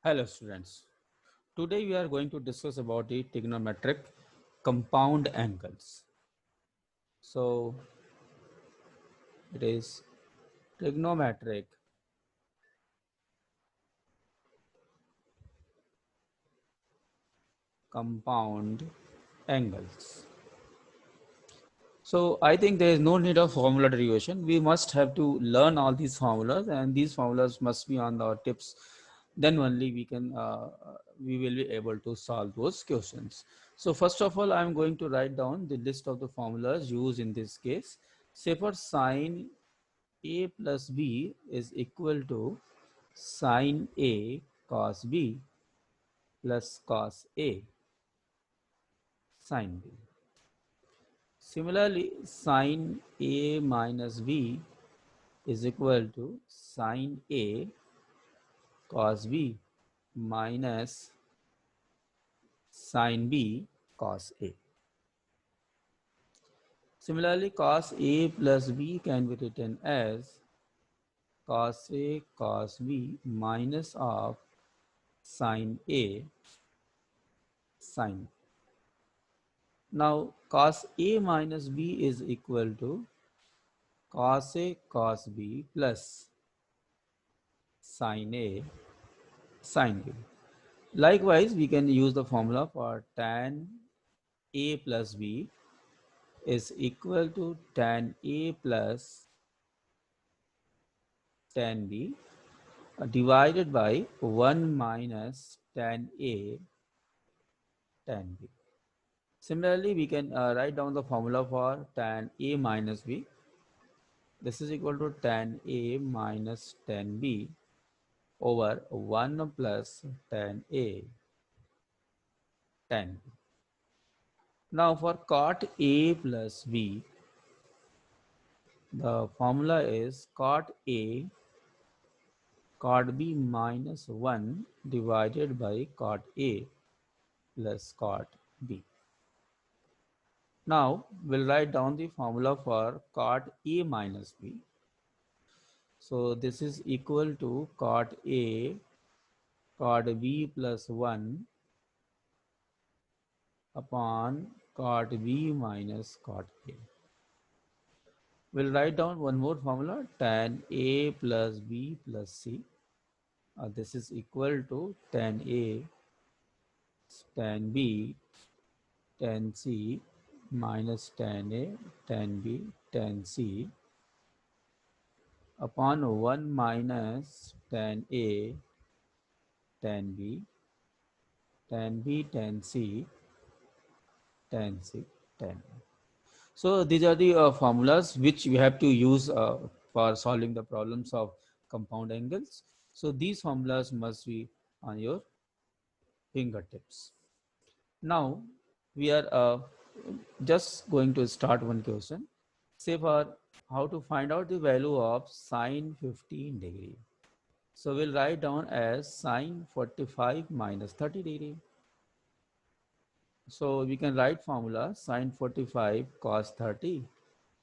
Hello students. Today we are going to discuss about the trigonometric compound angles. So it is trigonometric compound angles. So I think there is no need of formula derivation. We must have to learn all these formulas, and these formulas must be on our tips. Then only we will be able to solve those questions. So first of all, I am going to write down the list of the formulas used in this case. Say for sine A plus B is equal to sine A cos B plus cos A sine B. Similarly, sine A minus B is equal to sine A cos B minus sine B cos A. Similarly, cos A plus B can be written as cos A cos B minus of sine A sine. Now, cos A minus B is equal to cos A cos B plus sin A sin B. Likewise, we can use the formula for tan A plus B is equal to tan A plus tan B divided by 1 minus tan A tan B. Similarly, we can write down the formula for tan A minus B. This is equal to tan A minus tan B over 1 plus tan A tan B. Now for cot A plus B, the formula is cot A cot B minus 1 divided by cot A plus cot B. Now we'll write down the formula for cot A minus B. So this is equal to cot A cot B plus 1 upon cot B minus cot A. We'll write down one more formula, tan A plus B plus C. This is equal to tan A tan B tan C minus tan A tan B tan C upon 1 minus tan A tan B tan B tan C tan C tan A. So these are the formulas which we have to use for solving the problems of compound angles. So these formulas must be on your fingertips. Now we are just going to start one question. Say for how to find out the value of sine 15 degree. So we'll write down as sine 45 minus 30 degree. So we can write formula sine 45 cos 30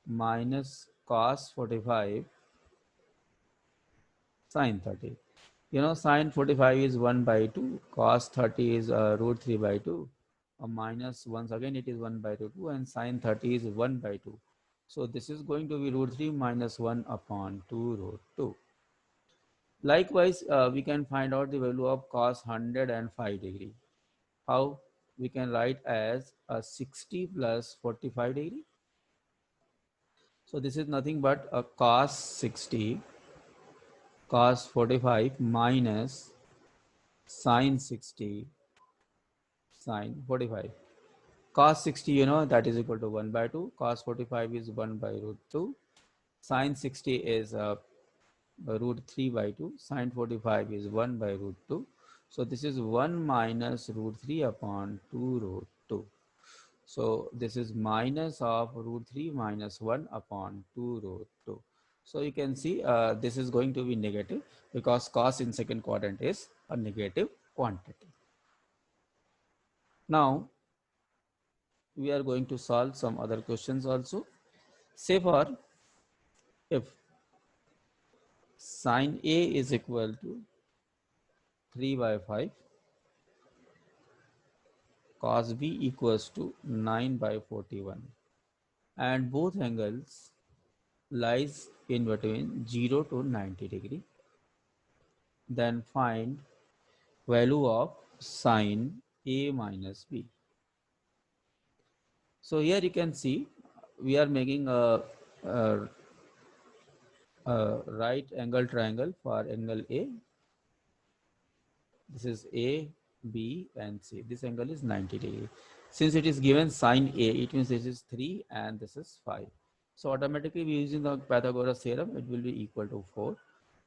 minus cos 45 sine 30. You know, sine 45 is 1 by 2, cos 30 is root 3 by 2, minus once again it is 1 by root 2, and sine 30 is 1 by 2. So this is going to be root 3 minus 1 upon 2 root 2. Likewise, we can find out the value of cos 105 degree. How? We can write as a 60 plus 45 degree. So this is nothing but a cos 60 cos 45 minus sine 60 sine 45. Cos 60, you know, that is equal to 1 by 2. Cos 45 is 1 by root 2. Sine 60 is root 3 by 2. Sine 45 is 1 by root 2. So this is 1 minus root 3 upon 2 root 2. So this is minus of root 3 minus 1 upon 2 root 2. So you can see this is going to be negative because cos in second quadrant is a negative quantity. Now we are going to solve some other questions also. Say for if sine A is equal to 3 by 5 cos B equals to 9 by 41, and both angles lies in between 0 to 90 degree. Then find value of sine A minus B. So here you can see we are making a, a right angle triangle for angle A. This is A, B and C. This angle is 90 degree. Since it is given sine A, it means this is 3 and this is 5. So automatically we using the Pythagoras theorem, it will be equal to 4.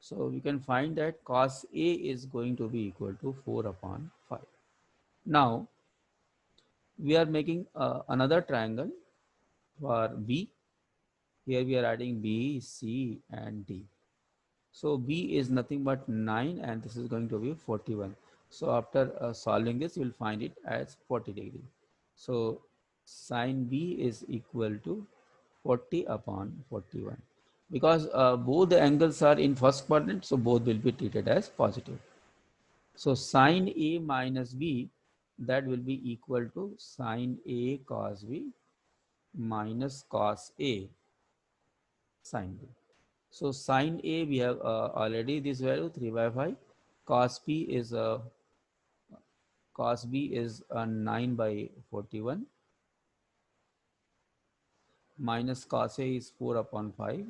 So we can find that cos A is going to be equal to 4 upon 5. Now we are making another triangle for B. Here we are adding B, C and D. So B is nothing but 9 and this is going to be 41. So after solving this, you will find it as 40 degree. So sine B is equal to 40 upon 41. Because both the angles are in first quadrant, so both will be treated as positive. So sine A minus B, that will be equal to sine A cos B minus cos A sine B. So sine A we have already this value 3 by 5. Cos B is 9 by 41 minus cos A is 4 upon 5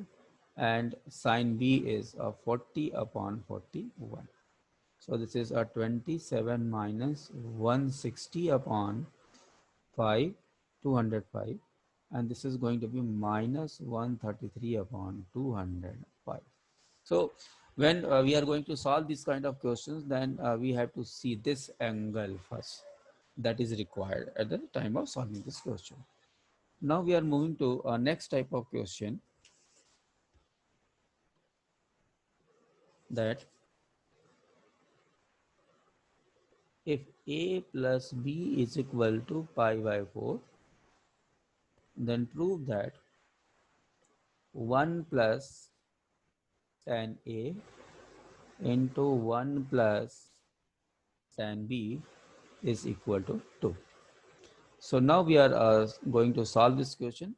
and sine B is 40 upon 41. So this is a 27 minus 160 upon 5, 205, and this is going to be minus 133 upon 205. So when we are going to solve this kind of questions, then we have to see this angle first that is required at the time of solving this question. Now we are moving to next type of question, that if A plus B is equal to pi by 4, then prove that 1 plus tan A into 1 plus tan B is equal to 2. So now we are going to solve this question.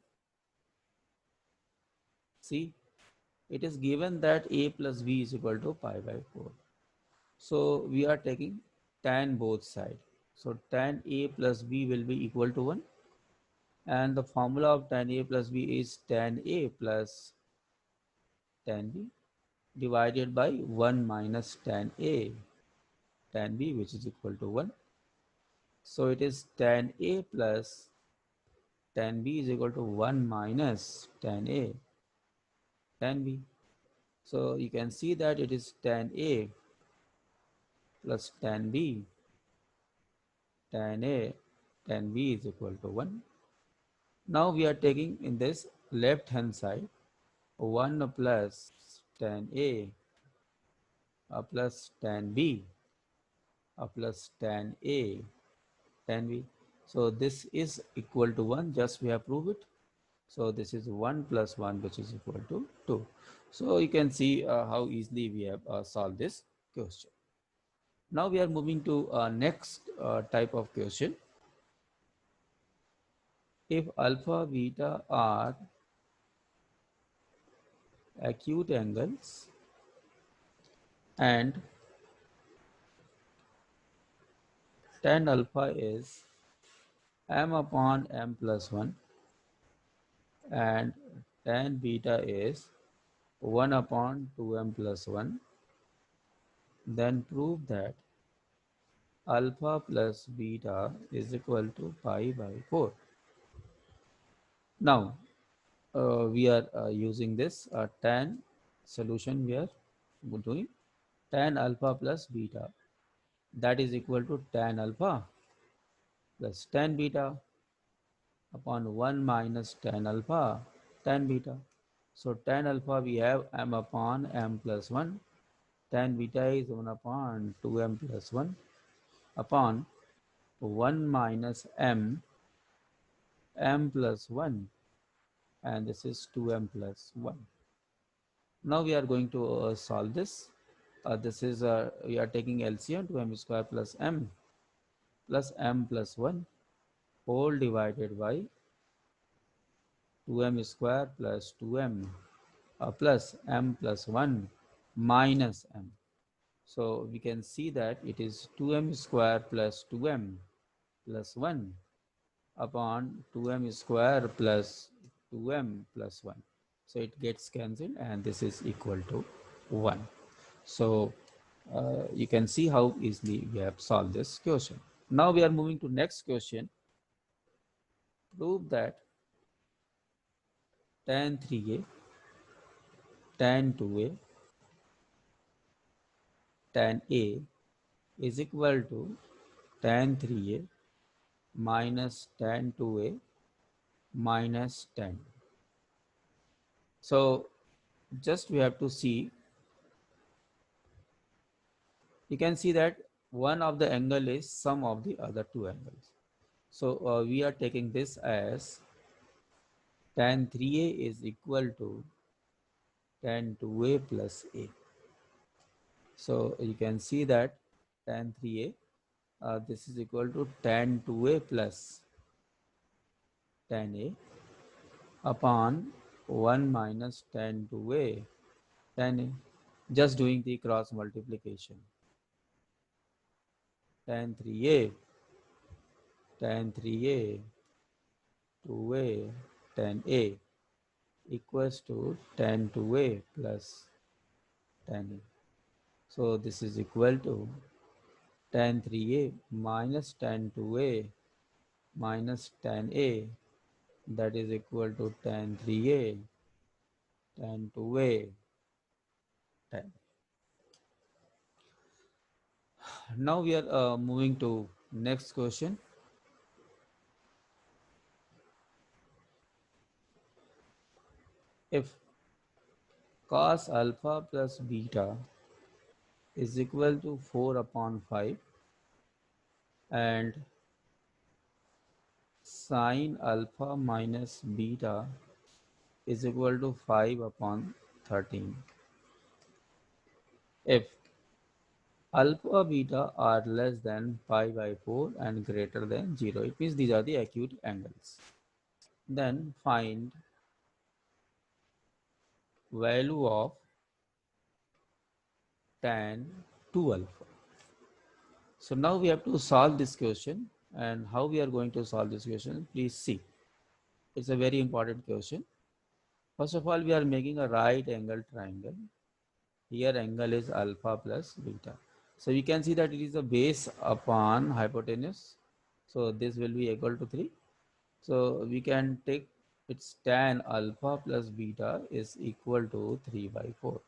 See, it is given that A plus B is equal to pi by 4. So we are taking tan both sides. So tan A plus B will be equal to 1. And the formula of tan A plus B is tan A plus tan B divided by 1 minus tan A tan B, which is equal to 1. So it is tan A plus tan B is equal to 1 minus tan A tan B. So you can see that it is tan A plus tan B tan A tan B is equal to 1. Now we are taking in this left hand side 1 plus tan A plus tan B plus tan A tan B. So this is equal to 1, just we have proved it. So this is 1 plus 1, which is equal to 2. So you can see how easily we have solved this question. Now we are moving to next type of question. If alpha beta are acute angles and tan alpha is m upon m plus 1 and tan beta is 1 upon 2m plus 1, then prove that alpha plus beta is equal to pi by 4. Now we are using this tan solution. We are doing tan alpha plus beta, that is equal to tan alpha plus tan beta upon 1 minus tan alpha tan beta. So tan alpha we have m upon m plus 1, tan beta is 1 upon 2m plus 1 upon 1 minus m plus 1, and this is 2m plus 1. Now we are going to solve this. This is we are taking LCM, 2m square plus m plus 1 whole divided by 2m square plus 2m plus m plus 1 minus m. So we can see that it is 2m square plus 2m plus 1 upon 2m square plus 2m plus 1. So it gets cancelled and this is equal to 1. So you can see how easily we have solved this question. Now we are moving to next question. Prove that tan 3a, tan 2a, tan a is equal to tan 3a minus tan 2a minus tan. So just we have to see, you can see that one of the angle is sum of the other two angles. So we are taking this as tan 3a is equal to tan 2a plus a. So you can see that tan 3a, this is equal to tan 2a plus tan a upon 1 minus tan 2a tan a. Just doing the cross multiplication. Tan 3a, tan 3a, 2a, tan a equals to tan 2a plus tan a. So this is equal to tan 3a minus tan 2a minus tan a, that is equal to tan 3a tan 2a tan. Now we are moving to next question. If cos alpha plus beta is equal to 4 upon 5 and sin alpha minus beta is equal to 5 upon 13. If alpha beta are less than pi by 4 and greater than 0, it means these are the acute angles. Then find value of tan 2 alpha. So now we have to solve this question, and how we are going to solve this question, please see. It's a very important question. First of all, we are making a right angle triangle. Here angle is alpha plus beta. So we can see that it is a base upon hypotenuse. So this will be equal to 3. So we can take its tan alpha plus beta is equal to 3 by 4.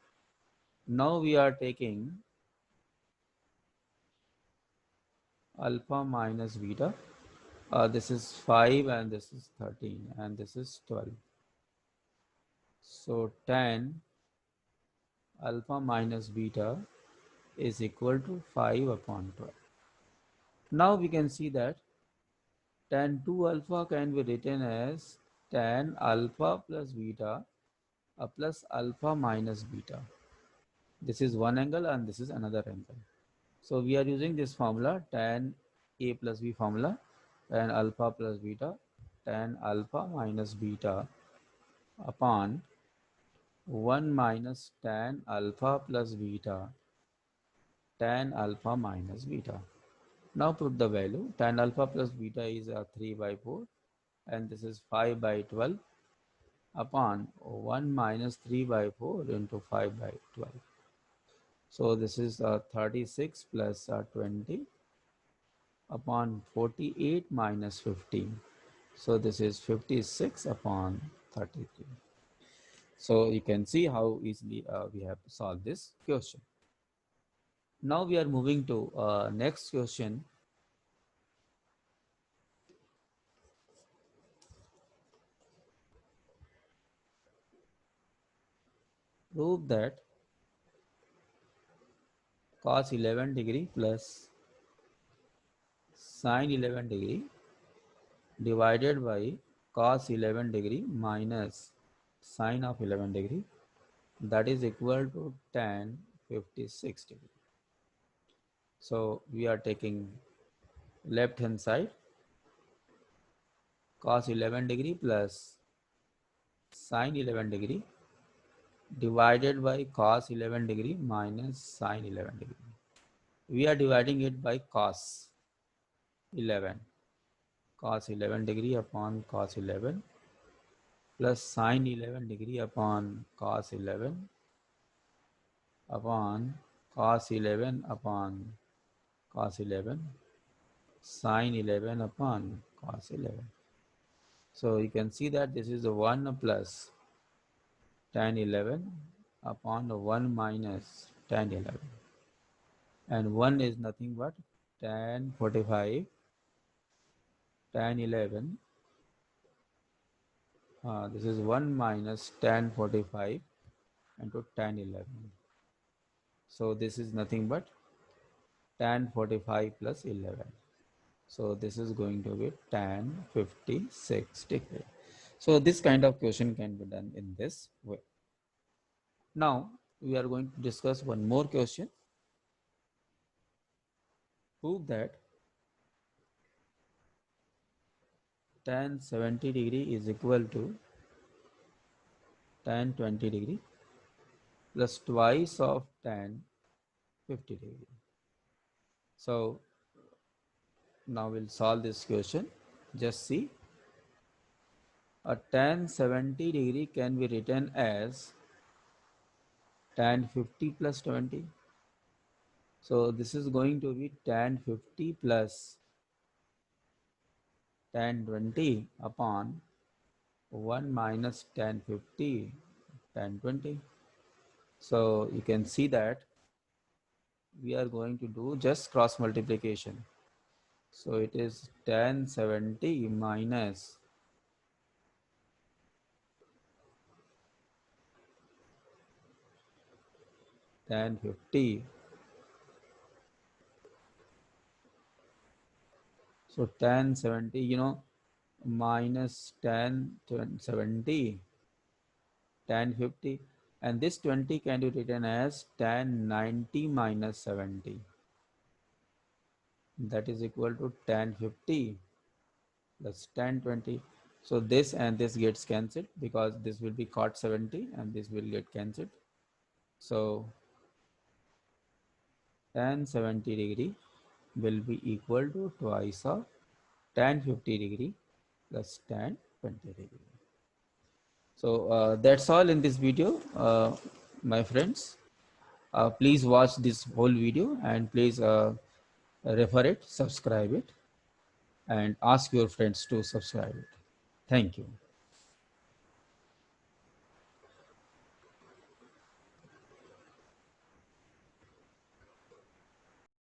Now we are taking alpha minus beta. This is 5 and this is 13 and this is 12. So tan alpha minus beta is equal to 5 upon 12. Now we can see that tan 2 alpha can be written as tan alpha plus beta plus alpha minus beta. This is one angle and this is another angle. So we are using this formula, tan a plus b formula, tan alpha plus beta, tan alpha minus beta upon 1 minus tan alpha plus beta, tan alpha minus beta. Now put the value. Tan alpha plus beta is 3 by 4 and this is 5 by 12 upon 1 minus 3 by 4 into 5 by 12. So this is 36 plus 20 upon 48 minus 15. So this is 56 upon 33. So you can see how easily we have solved this question. Now we are moving to next question. Prove that cos 11 degree plus sin 11 degree divided by cos 11 degree minus sin of 11 degree, that is equal to tan 56 degree. So we are taking left hand side, cos 11 degree plus sine 11 degree divided by cos 11 degree minus sine 11 degree. We are dividing it by cos 11. Cos 11 degree upon cos 11 plus sine 11 degree upon cos 11 upon cos 11 upon cos 11 sine 11 upon cos 11. So you can see that this is the 1 plus tan 11 upon the 1 minus tan 11, and 1 is nothing but tan 45 tan 11. This is 1 minus tan 45 into tan 11. So this is nothing but tan 45 plus 11. So this is going to be tan 56 degree. So this kind of question can be done in this way. Now we are going to discuss one more question. Prove that tan 70 degree is equal to tan 20 degree plus twice of tan 50 degree. So now we'll solve this question. Just see, a tan 70 degree can be written as tan 50 plus 20. So this is going to be tan 50 plus tan 20 upon 1 minus tan 50 tan 20. So you can see that we are going to do just cross multiplication. So it is tan 70 minus tan 50. So tan 70, minus tan 70 tan 50, and this 20 can be written as tan 90 minus 70. That is equal to tan 50 plus tan 20. So this and this gets cancelled because this will be cot 70 and this will get cancelled. So tan 70 degree will be equal to twice of tan 50 degree plus tan 20 degree. So that's all in this video, my friends. Please watch this whole video and please refer it, subscribe it, and ask your friends to subscribe it. Thank you.